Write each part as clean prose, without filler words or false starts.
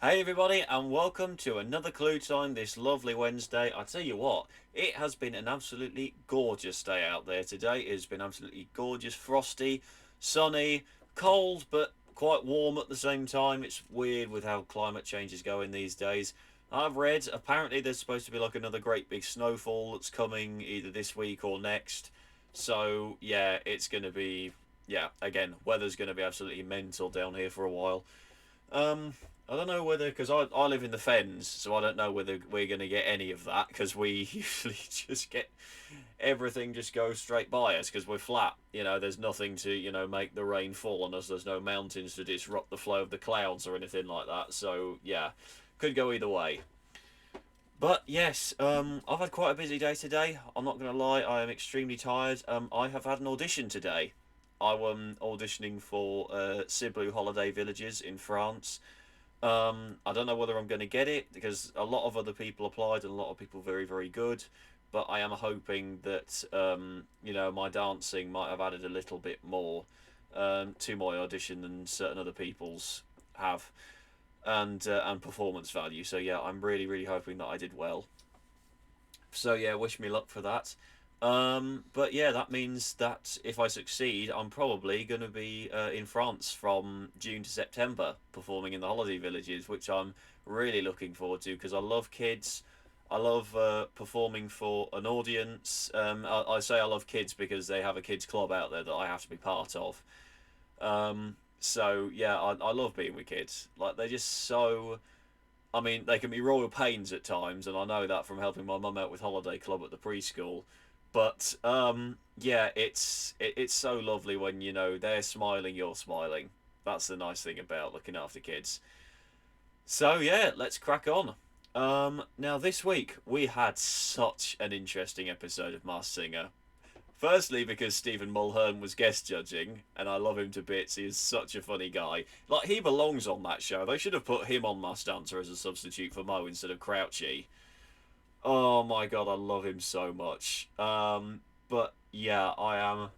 Hey everybody, and welcome to another Clue Time this lovely Wednesday. I tell you what, it has been an absolutely gorgeous day out there today. It has been absolutely gorgeous, frosty, sunny, cold, but quite warm at the same time. It's weird with how climate change is going these days. I've read apparently there's supposed to be like another great big snowfall that's coming either this week or next. So yeah, it's going to be, yeah, again, weather's going to be absolutely mental down here for a while. Um, I don't know whether, because I live in the Fens, so I don't know whether we're going to get any of that, because we usually just get everything just goes straight by us, because we're flat. There's nothing to, make the rain fall on us. There's no mountains to disrupt the flow of the clouds or anything like that. So, yeah, could go either way. But yes, I've had quite a busy day today. I'm not going to lie, I am extremely tired. I have had an audition today. I am auditioning for Cebu Holiday Villages in France. I don't know whether I'm going to get it because a lot of other people applied and a lot of people very, very good. But I am hoping that my dancing might have added a little bit more to my audition than certain other people's have, and performance value. So yeah, I'm really, really hoping that I did well. So yeah, wish me luck for that. But yeah, that means that if I succeed, I'm probably going to be in France from June to September performing in the holiday villages, which I'm really looking forward to because I love kids. I love performing for an audience. I say I love kids because they have a kids club out there that I have to be part of. So yeah, I love being with kids. Like they're just so. I mean, they can be royal pains at times, and I know that from helping my mum out with holiday club at the preschool. But yeah, it's so lovely when they're smiling, you're smiling. That's the nice thing about looking after kids. So yeah, let's crack on. Now this week we had such an interesting episode of Masked Singer. Firstly, because Stephen Mulhern was guest judging, and I love him to bits. He is such a funny guy. Like, he belongs on that show. They should have put him on Masked Dancer as a substitute for Mo instead of Crouchy. Oh my god, I love him so much. But yeah, I am.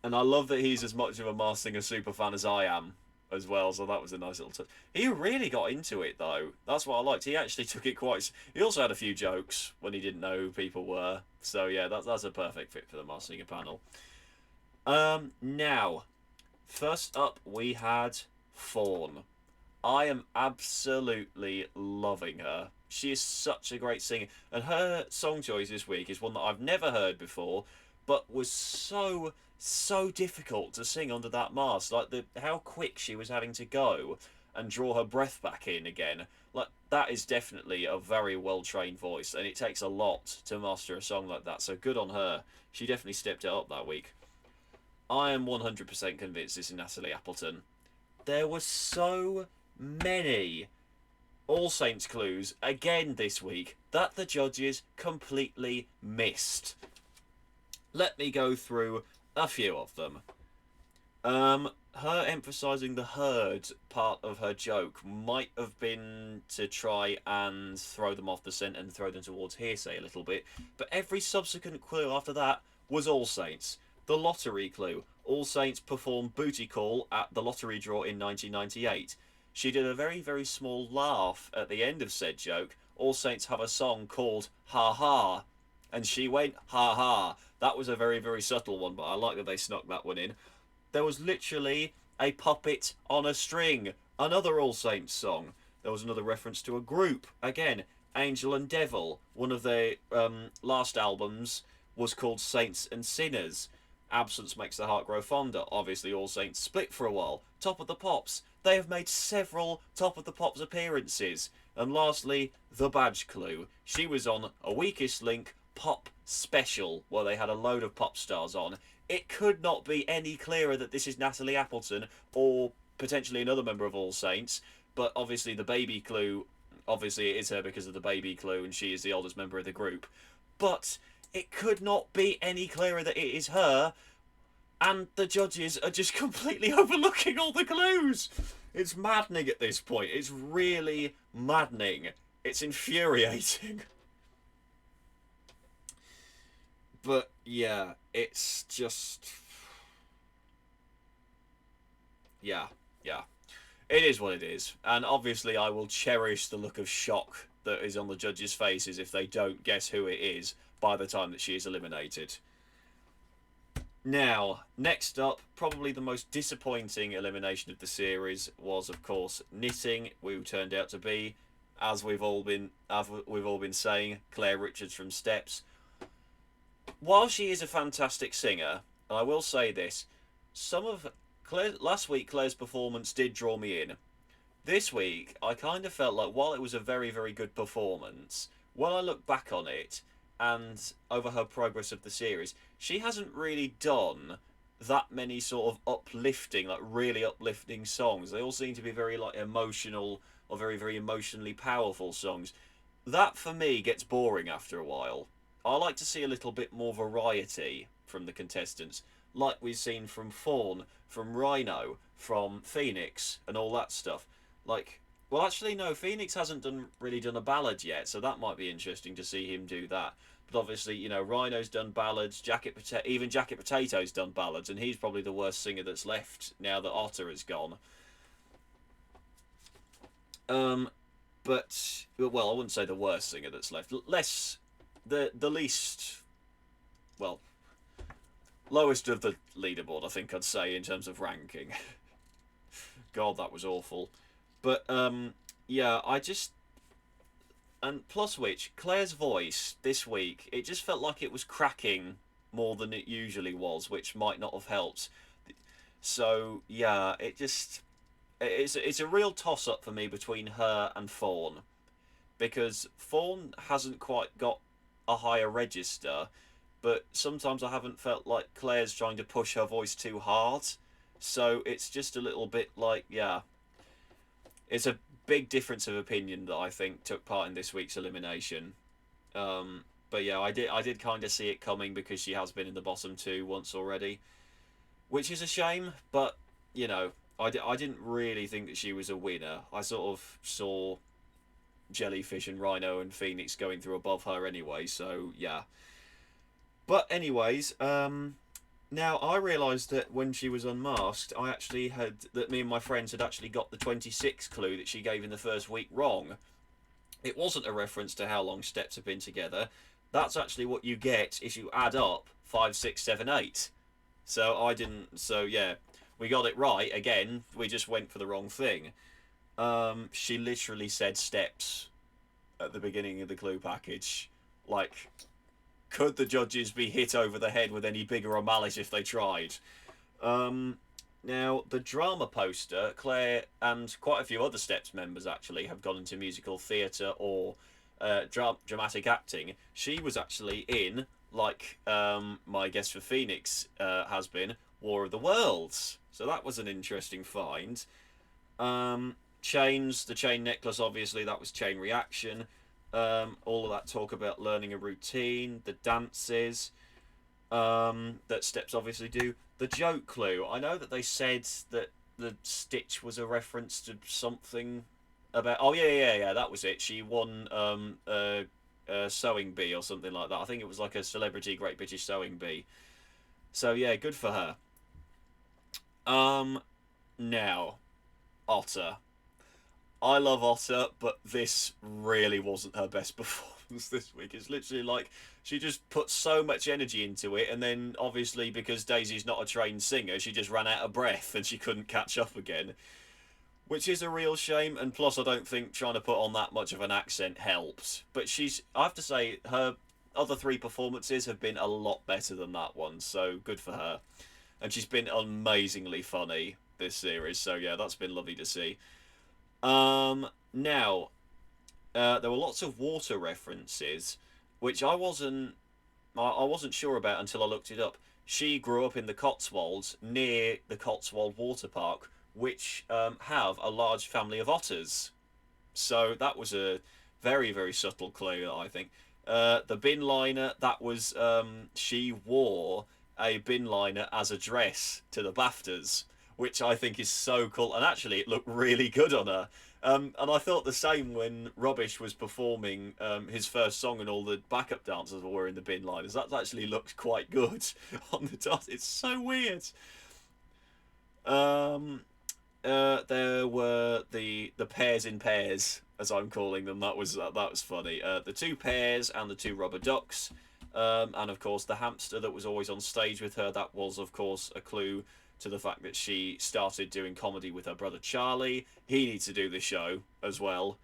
And I love that he's as much of a Masked Singer super fan as I am as well, so that was a nice little touch. He really got into it though. That's what I liked. He actually took it quite. He also had a few jokes when he didn't know who people were. So yeah, that's a perfect fit for the Masked Singer panel. Now, first up we had Fawn. I am absolutely loving her. She is such a great singer, and her song choice this week is one that I've never heard before, but was so difficult to sing under that mask. Like the how quick she was having to go and draw her breath back in again. Like that is definitely a very well trained voice, and it takes a lot to master a song like that. So good on her. She definitely stepped it up that week. I am 100% convinced this is Natalie Appleton. There were so many All Saints clues again this week that the judges completely missed. Let me go through a few of them. Her emphasising the herd part of her joke might have been to try and throw them off the scent and throw them towards hearsay a little bit, but every subsequent clue after that was All Saints. The lottery clue. All Saints performed Booty Call at the lottery draw in 1998. She did a very, very small laugh at the end of said joke. All Saints have a song called Ha Ha. And she went ha ha. That was a very, very subtle one, but I like that they snuck that one in. There was literally a puppet on a string. Another All Saints song. There was another reference to a group. Again, Angel and Devil. One of their last albums was called Saints and Sinners. Absence makes the heart grow fonder. Obviously, All Saints split for a while. Top of the Pops. They have made several Top of the Pops appearances. And lastly, the badge clue. She was on A Weakest Link Pop Special, where they had a load of pop stars on. It could not be any clearer that this is Natalie Appleton or potentially another member of All Saints. But obviously, the baby clue, obviously, it is her because of the baby clue, and she is the oldest member of the group. But it could not be any clearer that it is her, and the judges are just completely overlooking all the clues. It's maddening at this point. It's really maddening. It's infuriating. But yeah, it's just yeah, yeah. It is what it is, and obviously I will cherish the look of shock that is on the judges' faces if they don't guess who it is by the time that she is eliminated. Now, next up, probably the most disappointing elimination of the series was, of course, knitting, who turned out to be, as we've all been saying, Claire Richards from Steps. While she is a fantastic singer, and I will say this, some of last week Claire's performance did draw me in. This week, I kind of felt like while it was a very, very good performance, when I look back on it and over her progress of the series, she hasn't really done that many sort of uplifting, like really uplifting songs. They all seem to be very like emotional or very, very emotionally powerful songs. That for me gets boring after a while. I like to see a little bit more variety from the contestants, like we've seen from Fawn, from Rhino, from Phoenix, and all that stuff. Like, well, actually, no, Phoenix hasn't really done a ballad yet, so that might be interesting to see him do that. But obviously, Rhino's done ballads, even Jacket Potato's done ballads, and he's probably the worst singer that's left now that Otter has gone. Um, but well, I wouldn't say the worst singer that's left. Less, the least, well, lowest of the leaderboard, I think I'd say in terms of ranking. God, that was awful. But yeah, I just and plus which Claire's voice this week, it just felt like it was cracking more than it usually was, which might not have helped. So yeah, it's a real toss up for me between her and Fawn because Fawn hasn't quite got a higher register, but sometimes I haven't felt like Claire's trying to push her voice too hard. So it's just a little bit like, yeah, it's a big difference of opinion that I think took part in this week's elimination. But yeah, I did kind of see it coming because she has been in the bottom two once already, which is a shame. But I didn't really think that she was a winner. I sort of saw Jellyfish and Rhino and Phoenix going through above her anyway. So yeah. But anyways, now I realised that when she was unmasked, I actually had that me and my friends had actually got the 26 clue that she gave in the first week wrong. It wasn't a reference to how long steps have been together. That's actually what you get if you add up 5, 6, 7, 8. So I didn't. So yeah, we got it right again. We just went for the wrong thing. She literally said steps at the beginning of the clue package. Like, could the judges be hit over the head with any bigger or malice if they tried? Um, Now, the drama poster, Claire and quite a few other Steps members actually have gone into musical theatre or dramatic acting. She was actually in, like my guest for Phoenix has been, War of the Worlds. So that was an interesting find. Chains, the chain necklace, obviously, that was Chain Reaction. All of that talk about learning a routine, the dances that Steps obviously do. The joke clue, I know that they said that the stitch was a reference to something about. Oh yeah, that was it. She won a sewing bee or something like that. I think it was like a celebrity Great British Sewing Bee. So yeah, good for her. Um, Now Otter. I love Otter, but this really wasn't her best performance this week. It's literally like she just put so much energy into it, and then obviously because Daisy's not a trained singer, she just ran out of breath and she couldn't catch up again, which is a real shame. And plus, I don't think trying to put on that much of an accent helps. But I have to say, her other three performances have been a lot better than that one, so good for her. And she's been amazingly funny this series, so yeah, that's been lovely to see. Now, there were lots of water references, which I wasn't sure about until I looked it up. She grew up in the Cotswolds near the Cotswold Water Park, which have a large family of otters. So that was a very, very subtle clue, I think. The bin liner, that was she wore a bin liner as a dress to the BAFTAs, which I think is so cool. And actually, it looked really good on her. And I thought the same when Rubbish was performing his first song and all the backup dancers were wearing the bin liners. That actually looked quite good on the dance. It's so weird. Um, There were the pairs in pairs, as I'm calling them. That was funny. The two pairs and the two rubber ducks, and of course the hamster that was always on stage with her. That was of course a clue to the fact that she started doing comedy with her brother Charlie. He needs to do the show as well.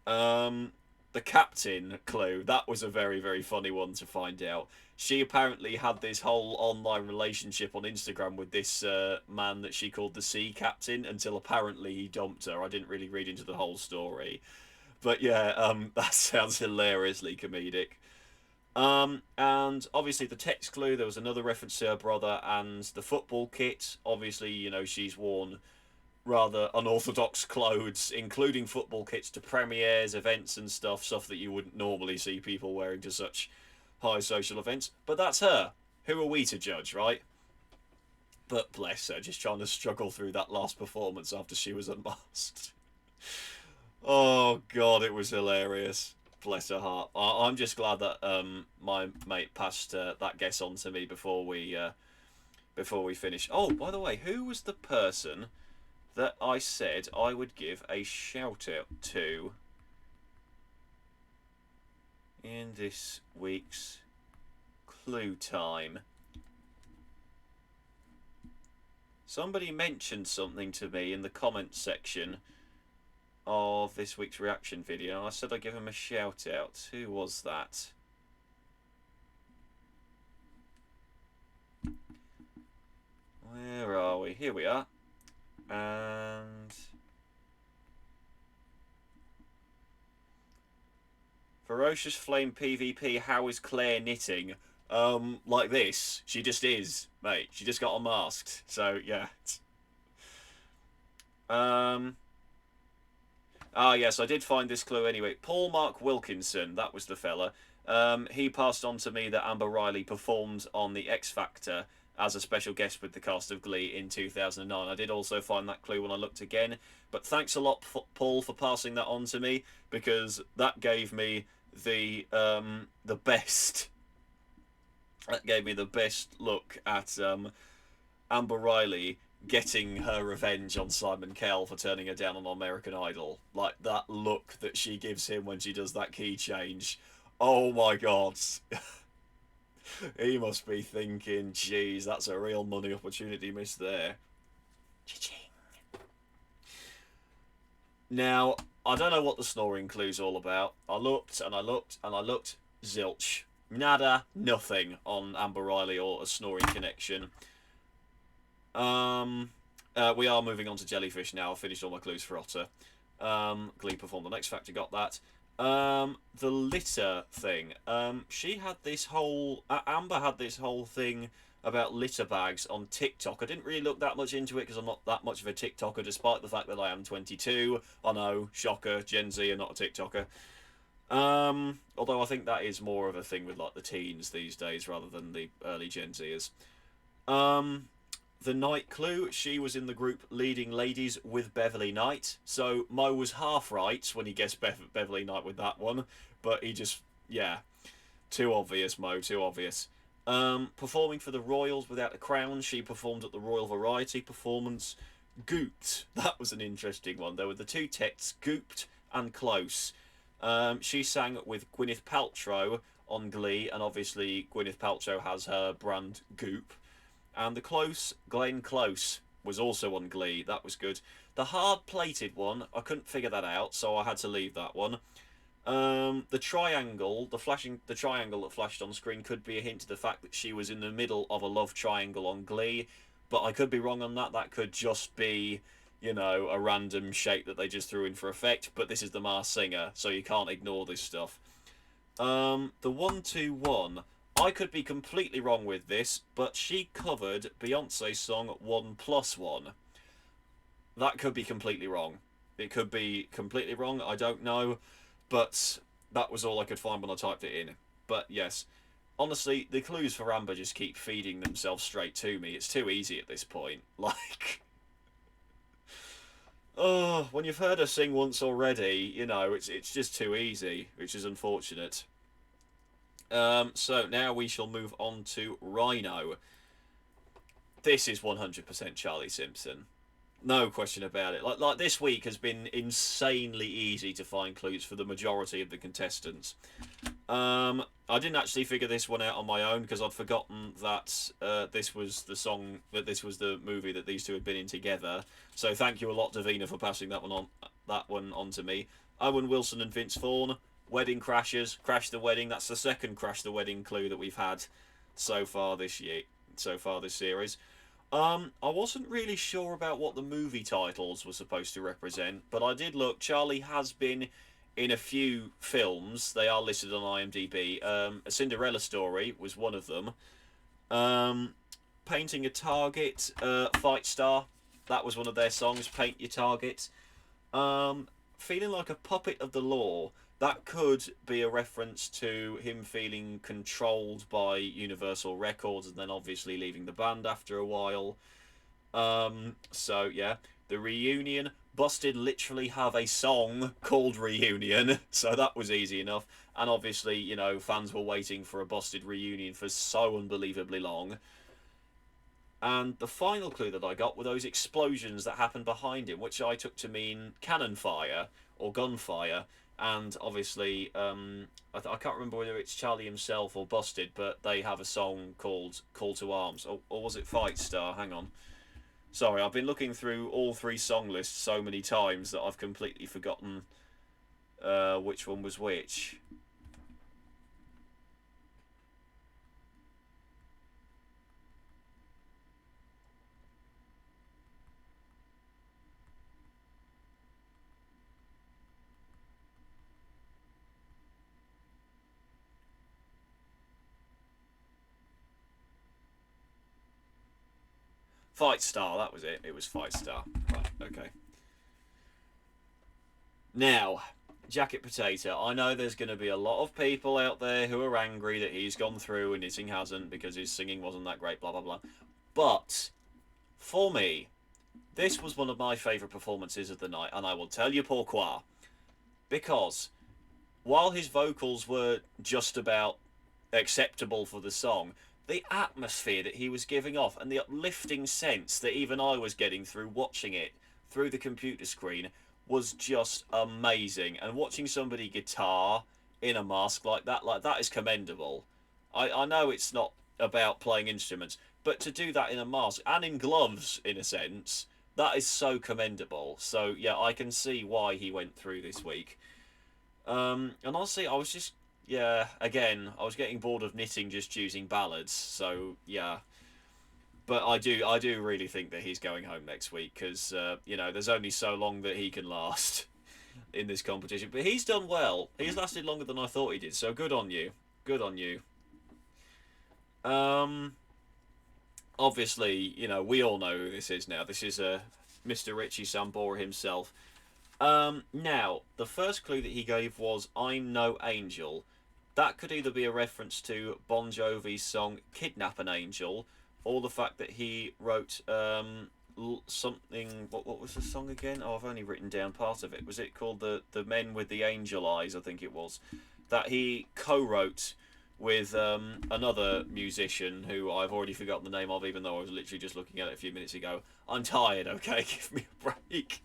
The captain clue, that was a very, very funny one to find out. She apparently had this whole online relationship on Instagram with this man that she called the sea captain until apparently he dumped her. I didn't really read into the whole story. But yeah, that sounds hilariously comedic. And obviously the text clue, there was another reference to her brother and the football kit. Obviously, she's worn rather unorthodox clothes, including football kits to premieres, events, and stuff that you wouldn't normally see people wearing to such high social events. But that's her. Who are we to judge, right? But bless her, just trying to struggle through that last performance after she was unmasked. Oh god, it was hilarious. Bless her heart. I'm just glad that my mate passed that guess on to me before we finish. Oh, by the way, who was the person that I said I would give a shout out to in this week's clue time? Somebody mentioned something to me in the comments section of this week's reaction video. I said I'd give him a shout out. Who was that? Where are we? Here we are. And Ferocious Flame PvP, how is Claire knitting? Like this. She just is, mate. She just got unmasked. So, yeah. Yes, I did find this clue anyway. Paul Mark Wilkinson, that was the fella. He passed on to me that Amber Riley performed on the X Factor as a special guest with the cast of Glee in 2009. I did also find that clue when I looked again. But thanks a lot, Paul, for passing that on to me, because that gave me the best. That gave me the best look at Amber Riley getting her revenge on Simon Cowell for turning her down on American Idol. Like, that look that she gives him when she does that key change. Oh my god. He must be thinking, geez, that's a real money opportunity missed there. Cha-ching. Now, I don't know what the snoring clue's all about. I looked and I looked and I looked. Zilch. Nada, nothing on Amber Riley or a snoring connection. We are moving on to Jellyfish now. I've finished all my clues for Otter. Glee performed on X Factor, got that. The litter thing. She had this whole... Amber had this whole thing about litter bags on TikTok. I didn't really look that much into it because I'm not that much of a TikToker, despite the fact that I am 22. I know, shocker, Gen Z are not a TikToker. Although I think that is more of a thing with like the teens these days rather than the early Gen Zers. The night clue, she was in the group Leading Ladies with Beverly Knight. So Mo was half right when he guessed Beverly Knight with that one. But he just, yeah, too obvious, Mo, too obvious. Performing for the Royals without a crown, she performed at the Royal Variety Performance. Gooped, that was an interesting one. There were the two texts, Gooped and Close. She sang with Gwyneth Paltrow on Glee, and obviously Gwyneth Paltrow has her brand Goop. And the Close, Glenn Close, was also on Glee. That was good. The hard-plated one, I couldn't figure that out, so I had to leave that one. The triangle, the triangle that flashed on screen could be a hint to the fact that she was in the middle of a love triangle on Glee, but I could be wrong on that. That could just be, a random shape that they just threw in for effect, but this is the Masked Singer, so you can't ignore this stuff. The 1-2-1... I could be completely wrong with this, but she covered Beyonce's song 1+1. That could be completely wrong. It could be completely wrong, I don't know, but that was all I could find when I typed it in. But yes, honestly, the clues for Amber just keep feeding themselves straight to me. It's too easy at this point. Like, oh, when you've heard her sing once already, it's just too easy, which is unfortunate. So now we shall move on to Rhino. This is 100% Charlie Simpson. No question about it. Like this week has been insanely easy to find clues for the majority of the contestants. I didn't actually figure this one out on my own because I'd forgotten that this was the song, that this was the movie that these two had been in together. So thank you a lot, Davina, for passing that one on to me. Owen Wilson and Vince Vaughn, Wedding Crashers, Crash the Wedding. That's the second Crash the Wedding clue that we've had so far this year, so far this series. I wasn't really sure about what the movie titles were supposed to represent, but I did look. Charlie has been in a few films. They are listed on IMDb. A Cinderella Story was one of them. Um, Painting a Target, Fight Star. That was one of their songs. Paint Your Target. Feeling like a puppet of the law. That could be a reference to him feeling controlled by Universal Records and then obviously leaving the band after a while. So yeah, the reunion. Busted literally have a song called Reunion, so that was easy enough. And obviously, fans were waiting for a Busted reunion for so unbelievably long. And the final clue that I got were those explosions that happened behind him, which I took to mean cannon fire or gunfire. And obviously, I can't remember whether it's Charlie himself or Busted, but they have a song called Call to Arms. Or was it Fight Star? Hang on. Sorry, I've been looking through all three song lists so many times that I've completely forgotten which one was which. Fight Star, that was it. It was Fight Star. Right, okay. Now, Jacket Potato. I know there's going to be a lot of people out there who are angry that he's gone through and Knitting hasn't because his singing wasn't that great, blah, blah, blah. But, for me, this was one of my favourite performances of the night, and I will tell you pourquoi. Because, while his vocals were just about acceptable for the song, the atmosphere that he was giving off and the uplifting sense that even I was getting through watching it through the computer screen was just amazing. And watching somebody guitar in a mask like that is commendable. I know it's not about playing instruments, but to do that in a mask and in gloves, in a sense, that is so commendable. So yeah, I can see why he went through this week. And honestly, I was just, yeah, again, I was getting bored of knitting just choosing ballads. So yeah, but I do really think that he's going home next week because there's only so long that he can last in this competition. But he's done well. He's lasted longer than I thought he did. So good on you. Good on you. Um, Obviously, we all know who this is now. This is Mr. Richie Sambora himself. Now, the first clue that he gave was "I'm No Angel." That could either be a reference to Bon Jovi's song "Kidnap an Angel," or the fact that he wrote something. What was the song again? Oh, I've only written down part of it. Was it called the Men with the Angel Eyes? I think it was. That he co-wrote with another musician who I've already forgotten the name of, even though I was literally just looking at it a few minutes ago. I'm tired. Okay, give me a break.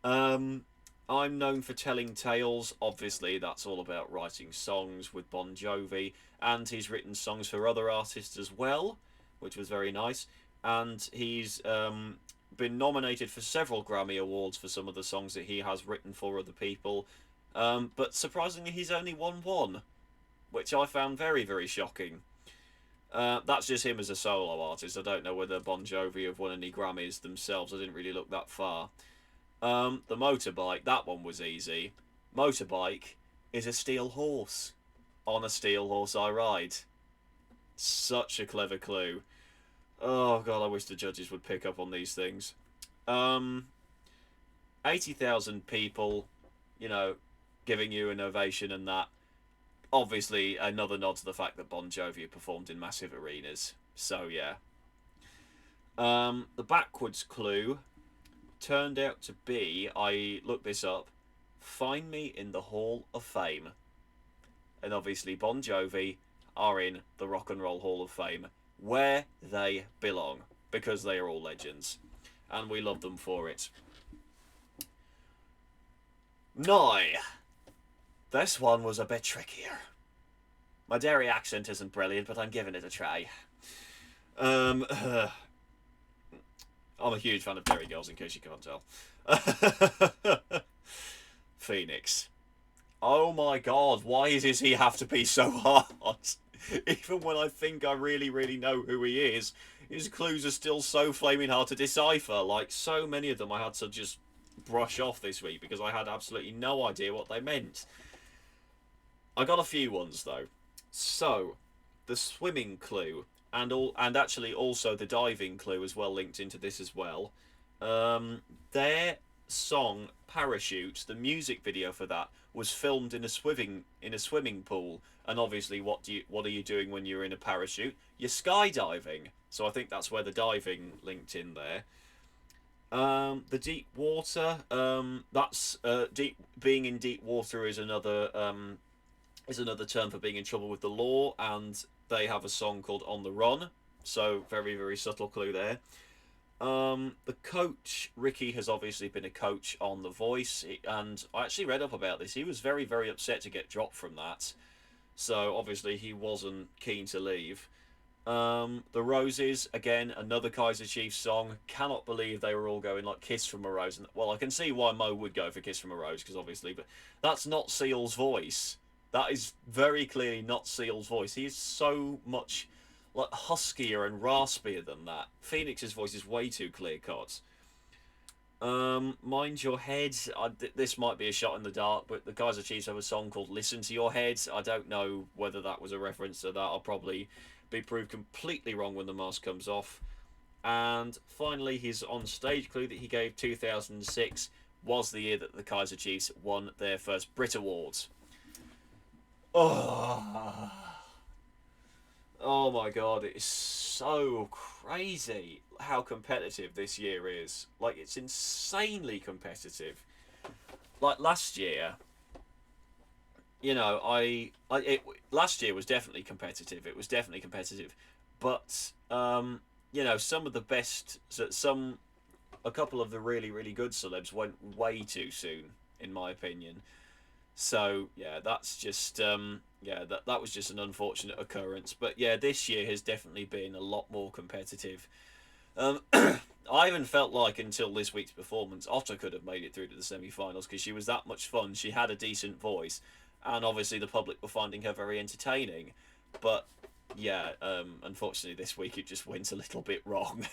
Um, I'm known for telling tales. Obviously, that's all about writing songs with Bon Jovi, and he's written songs for other artists as well, which was very nice. And he's been nominated for several Grammy Awards for some of the songs that he has written for other people. But surprisingly, he's only won one, which I found very, very shocking. That's just him as a solo artist. I don't know whether Bon Jovi have won any Grammys themselves. I didn't really look that far. The motorbike, that one was easy. Motorbike is a steel horse. On a steel horse I ride. Such a clever clue. Oh god, I wish the judges would pick up on these things. Um, 80,000 people, you know, giving you an ovation and that. Obviously, another nod to the fact that Bon Jovi performed in massive arenas. So yeah. The backwards clue turned out to be, I looked this up, "Find Me in the Hall of Fame." And obviously Bon Jovi are in the Rock and Roll Hall of Fame, where they belong, because they are all legends. and we love them for it. Now, this one was a bit trickier. My Derry accent isn't brilliant, but I'm giving it a try. I'm a huge fan of Derry Girls, in case you can't tell. Phoenix. Oh my god, why does he have to be so hard? Even when I think I really, really know who he is, his clues are still so flaming hard to decipher. Like, so many of them I had to just brush off this week because I had absolutely no idea what they meant. I got a few ones, though. So, the swimming clue, and actually also the diving clue as well, linked into this as well. Their song Parachute, the music video for that, was filmed in a swimming pool. And obviously, what are you doing when you're in a parachute? You're skydiving. So I think that's where the diving linked in there. The deep water. That's deep. Being in deep water is another term for being in trouble with the law, and they have a song called "On the Run." So very, very subtle clue there. The coach, Ricky, has obviously been a coach on The Voice, and I actually read up about this. He was very, very upset to get dropped from that, so obviously he wasn't keen to leave. The Roses, again, another Kaiser Chiefs song. Cannot believe they were all going like "Kiss from a Rose." Well, I can see why Mo would go for "Kiss from a Rose" because obviously, but that's not Seal's voice. That is very clearly not Seal's voice. He is so much like huskier and raspier than that. Phoenix's voice is way too clear cut. Mind Your Head. This might be a shot in the dark, but the Kaiser Chiefs have a song called "Listen to Your Head." I don't know whether that was a reference to that. I'll probably be proved completely wrong when the mask comes off. And finally, his on-stage clue that he gave, 2006, was the year that the Kaiser Chiefs won their first Brit Awards. Oh. Oh my god, it is so crazy how competitive this year is. Like, it's insanely competitive. Like, last year, you know, last year was definitely competitive. It was definitely competitive. But, you know, some of the best, a couple of the really, really good celebs went way too soon, in my opinion. So yeah, that's just that was just an unfortunate occurrence. But yeah, this year has definitely been a lot more competitive. I even felt like until this week's performance, Otter could have made it through to the semi-finals because she was that much fun. She had a decent voice, and obviously the public were finding her very entertaining. But yeah, unfortunately this week it just went a little bit wrong.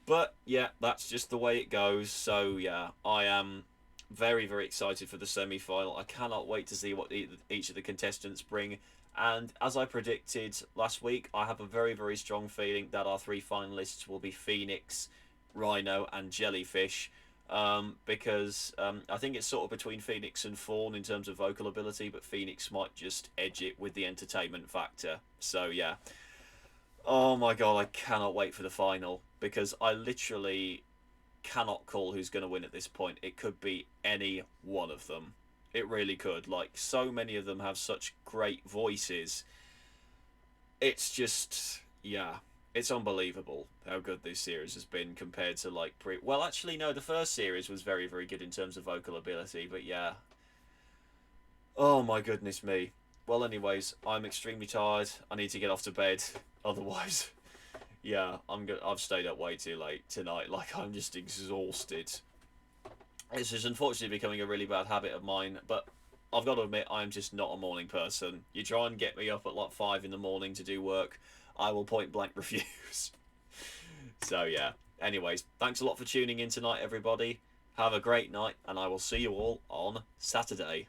But yeah, that's just the way it goes. So yeah, I am very, very excited for the semi-final. I cannot wait to see what each of the contestants bring. And as I predicted last week, I have a very, very strong feeling that our three finalists will be Phoenix, Rhino, and Jellyfish. Because I think it's sort of between Phoenix and Fawn in terms of vocal ability, but Phoenix might just edge it with the entertainment factor. So yeah. Oh my god, I cannot wait for the final because I literally cannot call who's going to win at this point. It could be any one of them. It really could. Like, so many of them have such great voices. It's just, yeah, it's unbelievable how good this series has been compared to, like, well, actually, no, the first series was very, very good in terms of vocal ability, but yeah. Oh my goodness me. Well, anyways, I'm extremely tired. I need to get off to bed. Otherwise, yeah, I've stayed up way too late tonight. Like, I'm just exhausted. This is unfortunately becoming a really bad habit of mine, but I've got to admit, I'm just not a morning person. You try and get me up at like 5 in the morning to do work, I will point blank refuse. So yeah, anyways, thanks a lot for tuning in tonight, everybody. Have a great night, and I will see you all on Saturday.